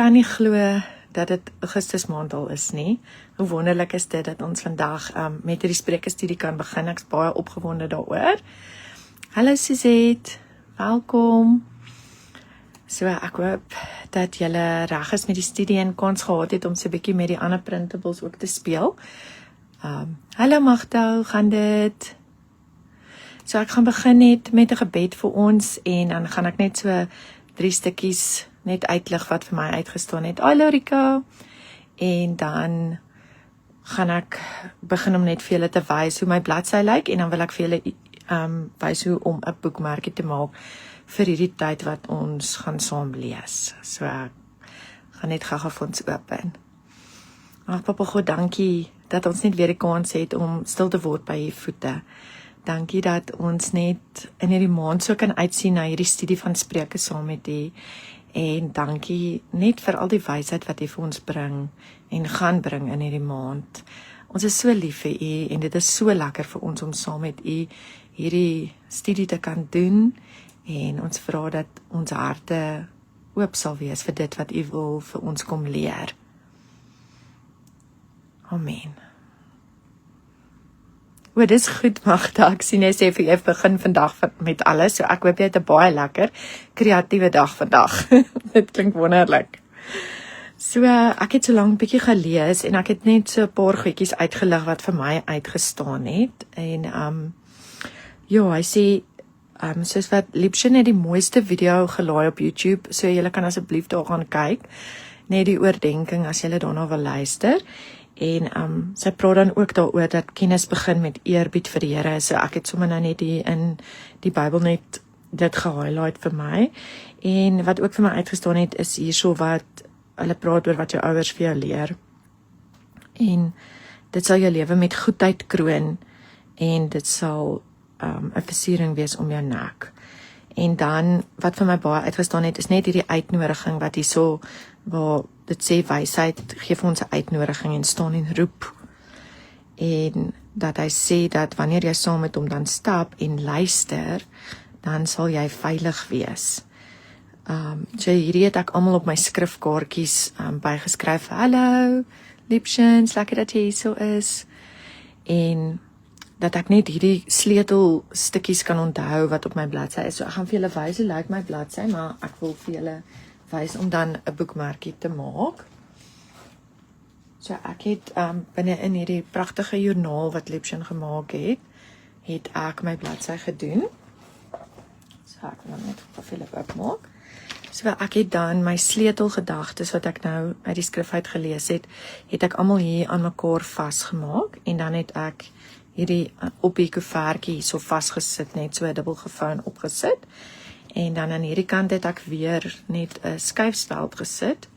kan nie glo dat dit Augustus maand al is nie. Hoe wonderlik is dit dat ons vandag met hierdie spreekstudie kan begin. Ek's baie opgewonde daaroor. Hallo Suzette, welkom. So ek hoop dat julle reg is met die studie en kans gehad het om so 'n bietjie met die ander printables ook te speel. Hallo Magda, hoe gaan dit? So ek gaan begin net met 'n gebed vir ons en dan gaan ek net so 3 stukkies net uitlig wat vir my uitgestaan het. Hallo Rika. En dan gaan ek begin om net vir julle te wys hoe my bladsy lyk en dan wil ek vir julle wys hoe om 'n boekmerkie te maak vir hierdie tyd wat ons gaan saam lees. So ek gaan net gou-gou vir ons open. Ag Papa God, dankie dat ons net weer die kans het om stil te word by u voete. Dankie dat ons net in hierdie maand so kan uitsien na hierdie studie van Spreuke saam met u. En dankie net vir al die wysheid wat u vir ons bring en gaan bring in hierdie maand. Ons is so lief vir u en dit is so lekker vir ons om saam met u hierdie studie te kan doen. En ons vra dat ons harte oop sal wees vir dit wat u wil vir ons kom leer. Amen. O, dis goed Magda, ek sien jy sê vir jy begin vandag met alles, so ek hoop jy het 'n baie lekker, kreatiewe dag vandag. Dit klink wonderlik. So, ek het so lank bietjie gelees en ek het net so 'n paar goedjies uitgelig wat vir my uitgestaan het. En ja, hy sê soos wat Liebchen het die mooiste video gelaai op YouTube, so julle kan asseblief daar gaan kyk, net die oordeenking as julle daarna wil luister. En sy praat dan ook daaroor dat kennis begin met eerbied vir die Here. So ek het sommer nou net in die Bybel net dit gehighlight vir my. En wat ook vir my uitgestaan het is hierso wat hulle praat oor wat jou ouers vir jou leer. En dit sal jou lewe met goedheid kroon en dit sal 'n versiering wees om jou nek. En dan wat vir my baie uitgestaan het is net hierdie uitnodiging wat hierso waar dit sê wysheid gee vir ons 'n uitnodiging en staan en roep. En dat hy sê dat wanneer jy saam met hom dan stap en luister, dan sal jy veilig wees. So hierdie het ek almal op my skrifkaartjies bygeskryf. Hallo, Liebchens, lekker dat jy hier so is. En dat ek net hierdie sleutelstukkies kan onthou wat op my bladsy is. So ek gaan vir julle wys hoe lyk my bladsy, maar ek wil vir julle wys om dan 'n boekmerkie te maak. So ek het binne in hierdie pragtige joernaal wat Liebchen gemaak het ek my bladsy gedoen. So ek wil net vir julle oopmaak. So ek het dan my sleutelgedagtes wat ek nou uit die skrif uit gelees het ek almal hier aan mekaar vasgemaak en dan het ek hierdie op die koevertjie so vasgesit, net so 'n dubbelgevou opgesit. En dan aan hierdie kant het ek weer net 'n skuifspeld gesit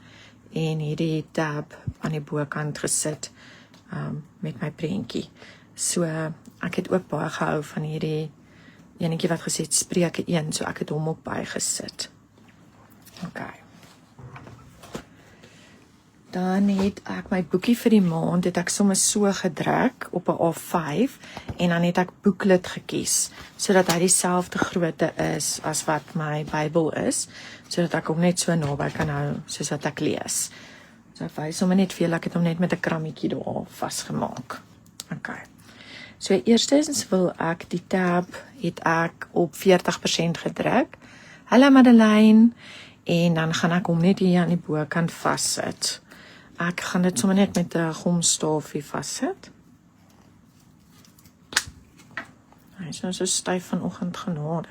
en hierdie tab aan die bokant gesit met my prentjie. So ek het ook baie gehou van hierdie enetjie wat gesê het Spreuke 1, so ek het hom ook bygesit. Okay. Dan het ek my boekie vir die maand, het ek sommer so gedruk op 'n A5 en dan het ek booklet gekies, sodat hy dieselfde grootte is as wat my Bybel is, sodat ek hom net so naby kan hou, soos wat ek lees. So ek wys sommer net vir julle, ek het hom net met 'n krammetjie daar vasgemaak. Okay. So eerstens wil ek die tab, het ek op 40% gedruk. Hallo Madeleine, en dan gaan ek hom net hier aan die bokant vassit. Ek gaan dit sommer net met 'n gomstafie vassit. Hy is nou so styf vanoggend, genade.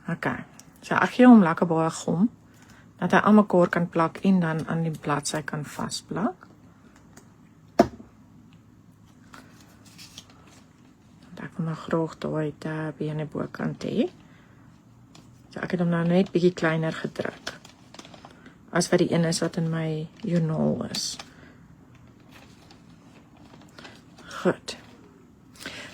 Okay. So ek gee hom lekker baie gom, dat hy aan mekaar kan plak en dan aan die bladsy kan vasplak. Ek wil nou graag daai tab hier aan die bokant hê. So ek het hom nou net bietjie kleiner gedruk as wat die een is wat in my joernaal is. Goed.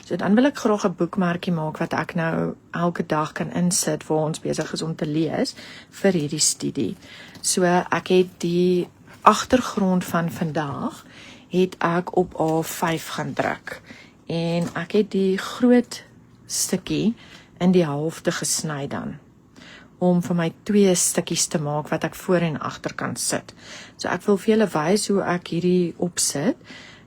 So dan wil ek graag 'n boekmerkie maak wat ek nou elke dag kan insit waar ons besig is om te lees vir hierdie studie. So ek het die agtergrond van vandag het ek op A5 gaan druk. En ek het die groot stukkie in die halfte gesny dan. om vir my 2 stukkies te maak wat ek voor en agter kan sit. So ek wil vir julle wys hoe ek hierdie opsit.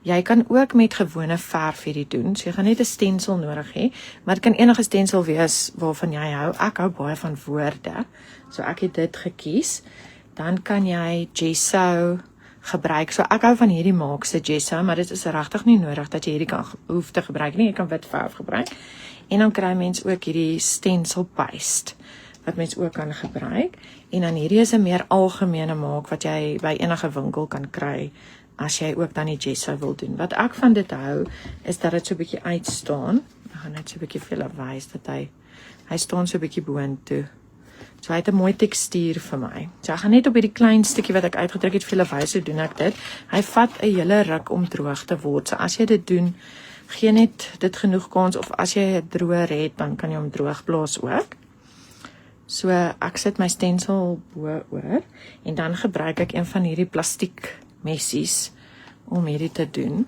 Jy kan ook met gewone verf hierdie doen, so jy gaan net 'n stensel nodig hê, maar dit kan enige stensel wees waarvan jy hou. Ek hou baie van woorde, so ek het dit gekies. Dan kan jy gesso gebruik, so ek hou van hierdie maakse gesso, maar dit is regtig nie nodig dat jy hierdie hoef te gebruik nie, jy kan wit verf gebruik. En dan kry mens ook hierdie stencil paste, wat mens ook kan gebruik. En dan hierdie is 'n meer algemene maak wat jy by enige winkel kan kry, as jy ook dan die gesso wil doen. Wat ek van dit hou, is dat dit so 'n bietjie uitstaan. Ek gaan net so 'n bietjie vir julle wys dat hy staan so 'n bietjie boontoe. So hy het 'n mooi tekstuur vir my. So ek gaan net op hierdie klein stukkie wat ek uitgedruk het vir julle wys hoe doen ek dit. Hy vat 'n hele ruk om droog te word. So as jy dit doen, gee net dit genoeg kans, of as jy 'n droër het, dan kan jy hom droog blaas ook. So ek sit my stensel bo-oor en dan gebruik ek een van hierdie plastiek messies om hierdie te doen.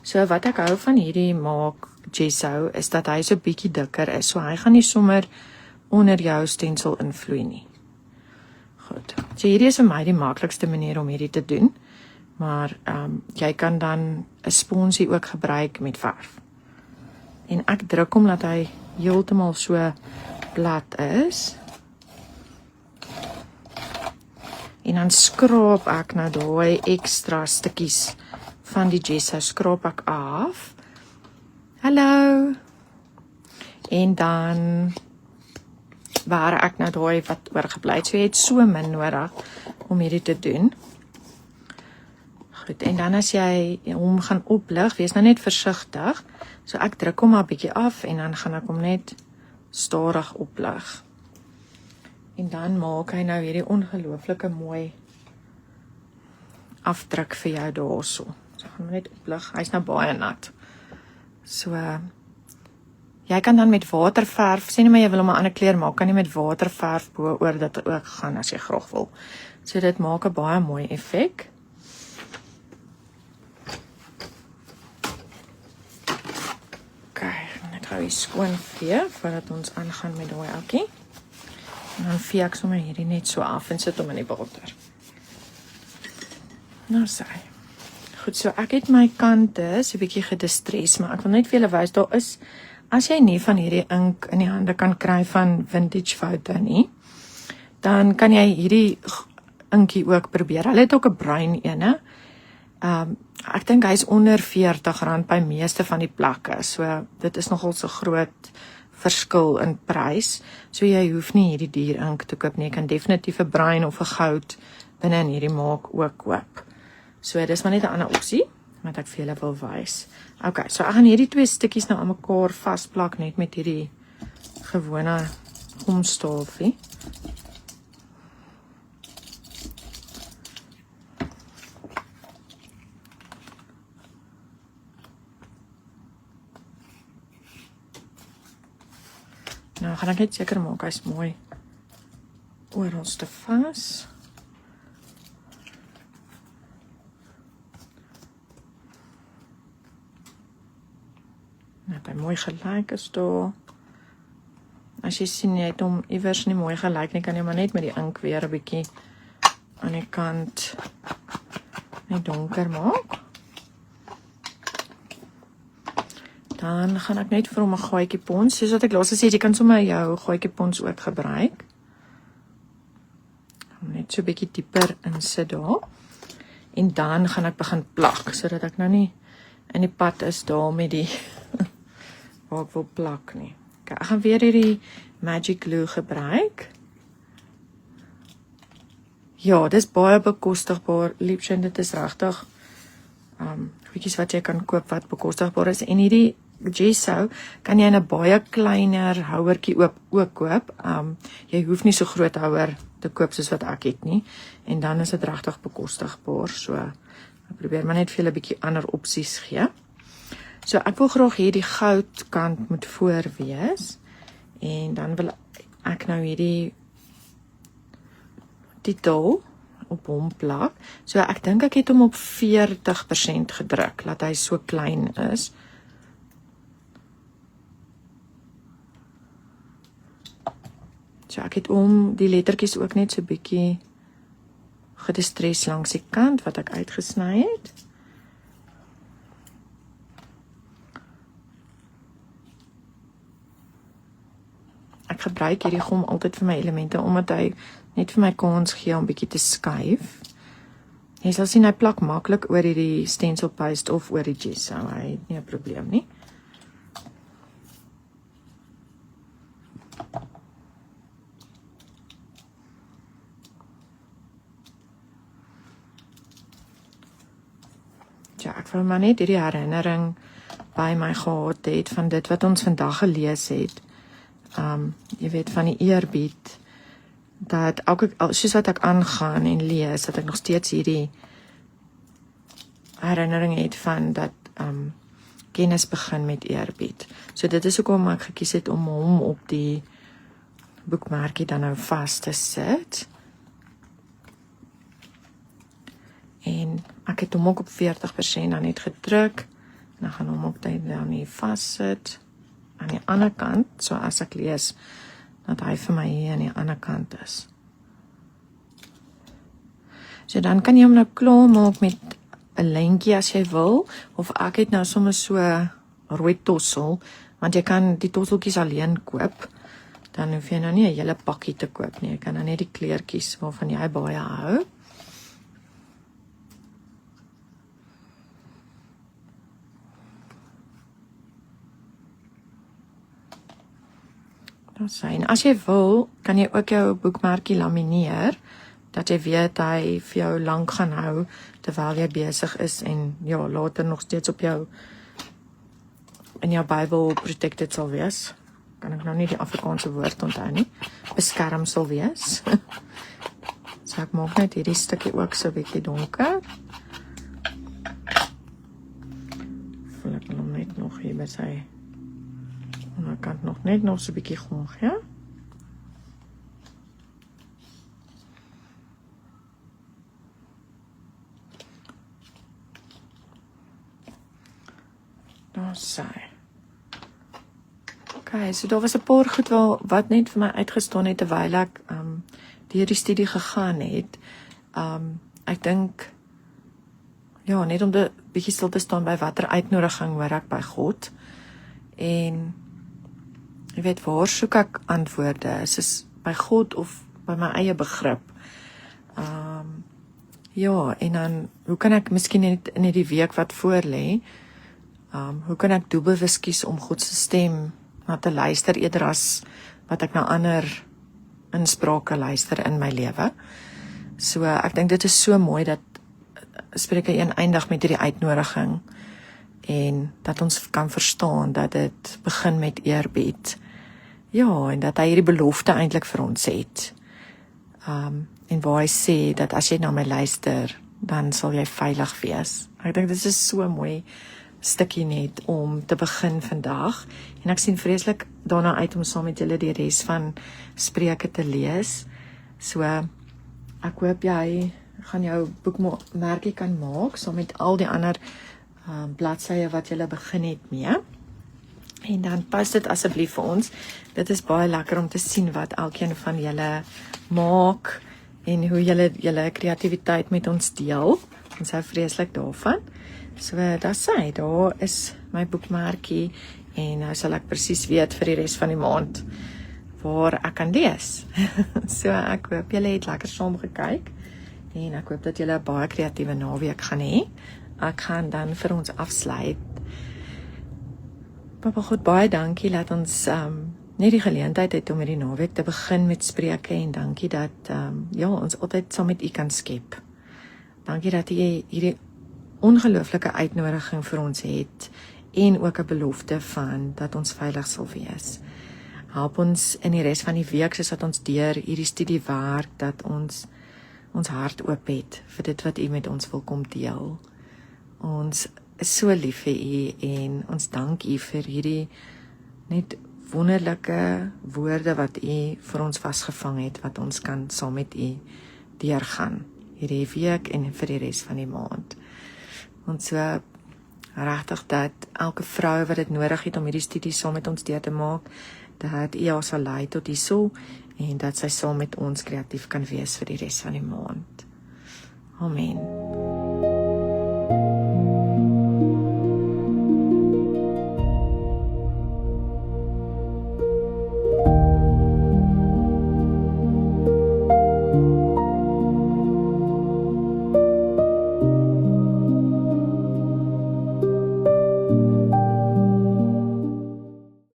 So wat ek hou van hierdie maak gesso is dat hy so bietjie dikker is. So hy gaan nie sommer onder jou stensel invloei nie. Goed. So hierdie is vir my die maklikste manier om hierdie te doen. Maar jy kan dan 'n sponsie ook gebruik met verf. En ek druk hom dat hy heeltemal so plat is. En dan skraap ek nou daai ekstra stukkies van die gesso skraap ek af. Hallo. En dan waar ek nou daai wat oorgebly het. So jy het so min nodig om hierdie te doen. Goed, en dan as jy hom gaan oplig, wees nou net versigtig. So ek druk hom maar 'n bietjie af en dan gaan ek hom net stadig oplig. En dan maak hy nou hierdie ongelooflike mooi afdruk vir jou daarso. So gaan hom net oplig. Hy's nou baie nat. So jy kan dan met waterverf, sê nie maar jy wil hom 'n ander kleur maak, kan jy met waterverf bo-oor dit ook gaan as jy graag wil. So dit maak 'n baie mooi effek. Net gou skoon vee voordat ons aangaan met daai ouetjie. En dan vee ek sommer hierdie net so af en sit hom in die water. Nou sê. Goed, so ek het my kante so 'n bietjie gedistres, maar ek wil net vir julle wys, daar is, as jy nie van hierdie ink in die hande kan kry van Vintage Photo nie, dan kan jy hierdie inkie ook probeer. Hulle het ook 'n bruin ene. Ek dink hy's onder R40 by meeste van die plekke. So dit is nogal so groot verskil in prys. So jy hoef nie hierdie duur ink te koop nie. Jy kan definitief 'n bruin of 'n goud binne in hierdie maak ook koop. So dis maar net 'n ander opsie wat ek vir julle wil wys. Okay, so ek gaan hierdie 2 stukkies nou aan mekaar vasplak net met hierdie gewone gomstafie. Nou gaan ek net seker maak hy's mooi oralste vas. Net hy mooi gelyk is daar. As jy sien jy het hom iewers nie mooi gelyk nie, kan jy maar net met die ink weer 'n bietjie aan die kant net donker maak. Dan gaan ek net vir hom 'n gaatjie pons, soos wat ek laas gesê het, jy kan sommer jou gaatjie pons ook gebruik. Net so 'n bietjie dieper insit daar. En dan gaan ek begin plak, sodat ek nou nie in die pad is daar met die waar ek wil plak nie. Okay, ek gaan weer hierdie Magic Glue gebruik. Ja, dis baie bekostigbaar, liefsien, dit is regtig goedjies wat jy kan koop wat bekostigbaar is. En hierdie gesso kan jy in 'n baie kleiner houertjie ook koop. Jy hoef nie so groot houer te koop soos wat ek het nie. En dan is dit regtig bekostigbaar. So ek probeer maar net vir julle 'n bietjie ander opsies gee. So ek wil graag hê die goudkant moet voor wees. En dan wil ek nou hierdie titel op hom plak. So ek dink ek het hom op 40% gedruk, laat hy so klein is. So ek het die lettertjies ook net so bietjie gedistres langs die kant wat ek uitgesny het. Ek gebruik hierdie gom altyd vir my elemente, omdat hy net vir my kans gee om bietjie te skuif. Jy sal sien, hy plak maklik oor hierdie stencil paste of oor die gesso, hy het nie 'n probleem nie. Ja, ek wil maar net hierdie herinnering by my gehad het van dit wat ons vandag gelees het. Jy weet, van die eerbied, dat soos wat ek aangaan en lees, dat ek nog steeds hierdie herinnering het van dat kennis begin met eerbied. So dit is hoekom ek gekies het om hom op die boekmerkie dan nou vas te sit. En ek het hom ook op 40% dan net gedruk, en dan gaan hom ook dan nie vassit aan die ander kant, so as ek lees, dat hy vir my hier aan die ander kant is. So dan kan jy hom nou klaar maak met 'n lyntjie as jy wil, of ek het nou soms so rooi tossel, want jy kan die tosseltjies alleen koop, dan hoef jy nou nie 'n hele pakkie te koop nie, jy kan nou net die kleurtjies waarvan jy baie hou. En as jy wil, kan jy ook jou boekmerkie lamineer, dat jy weet hy vir jou lank gaan hou, terwyl jy besig is, en ja, later nog steeds op jou, in jou Bybel protected sal wees. Kan ek nou nie die Afrikaanse woord onthou nie. Beskerm sal wees. So ek maak net hierdie stukkie ook so 'n bietjie donker. Voel ek hom net nog hier by sy onderkant nog so 'n bietjie gong, ja? Daar sy. Okay, so daar was 'n paar goed wat net vir my uitgestaan het terwyl ek deur die studie gegaan het. Ek dink ja, net om 'n bietjie stil te staan by watter uitnodiging hoor ek by God. En jy weet, waar soek ek antwoorde? Is dit by God of by my eie begrip? Ja, en dan, hoe kan ek miskien net in die week wat voor lê, hoe kan ek doelbewus kies om God se stem na te luister, eerder as wat ek na ander insprake luister in my lewe? So, ek dink dit is so mooi dat Spreuke 1 eindig met hierdie uitnodiging, en dat ons kan verstaan dat dit begin met eerbied. Ja, en dat hy hierdie belofte eintlik vir ons het. En waar hy sê dat as jy na my luister, dan sal jy veilig wees. Ek dink dit is so 'n mooi stukkie net om te begin vandag. En ek sien vreeslik daarna uit om saam met julle die res van Spreuke te lees. So, ek hoop jy gaan jou boekmerkie kan maak, saam met al die ander bladsye wat julle begin het mee. En dan pas dit asseblief vir ons. Dit is baie lekker om te sien wat elkeen van julle maak, en hoe julle kreatiwiteit met ons deel. Ons hou vreeslik daarvan. So, daar is my boekmerkie, en nou sal ek presies weet vir die res van die maand waar ek kan lees. So, ek hoop julle het lekker saam gekyk, en ek hoop dat julle 'n baie kreatiewe naweek gaan hê. Ek gaan dan vir ons afsluit. Papa God, baie dankie dat ons net die geleentheid het om hierdie naweek te begin met Spreuke, en dankie dat ons altyd saam met U kan skep. Dankie dat U hierdie ongelooflike uitnodiging vir ons het, en ook 'n belofte van dat ons veilig sal wees. Help ons in die res van die week, soos dat ons deur hierdie studie werk, dat ons hart oop het vir dit wat U met ons wil kom deel. Ons is so lief vir U, en ons dank U vir hierdie net wonderlike woorde wat U vir ons vasgevang het, wat ons kan saam met U deurgaan hierdie week en vir die res van die maand. Ons so regtig dat elke vrou wat dit nodig het om hierdie studie saam met ons deur te maak, dat U haar sal lei tot hierso, en dat sy saam met ons kreatief kan wees vir die res van die maand. Amen.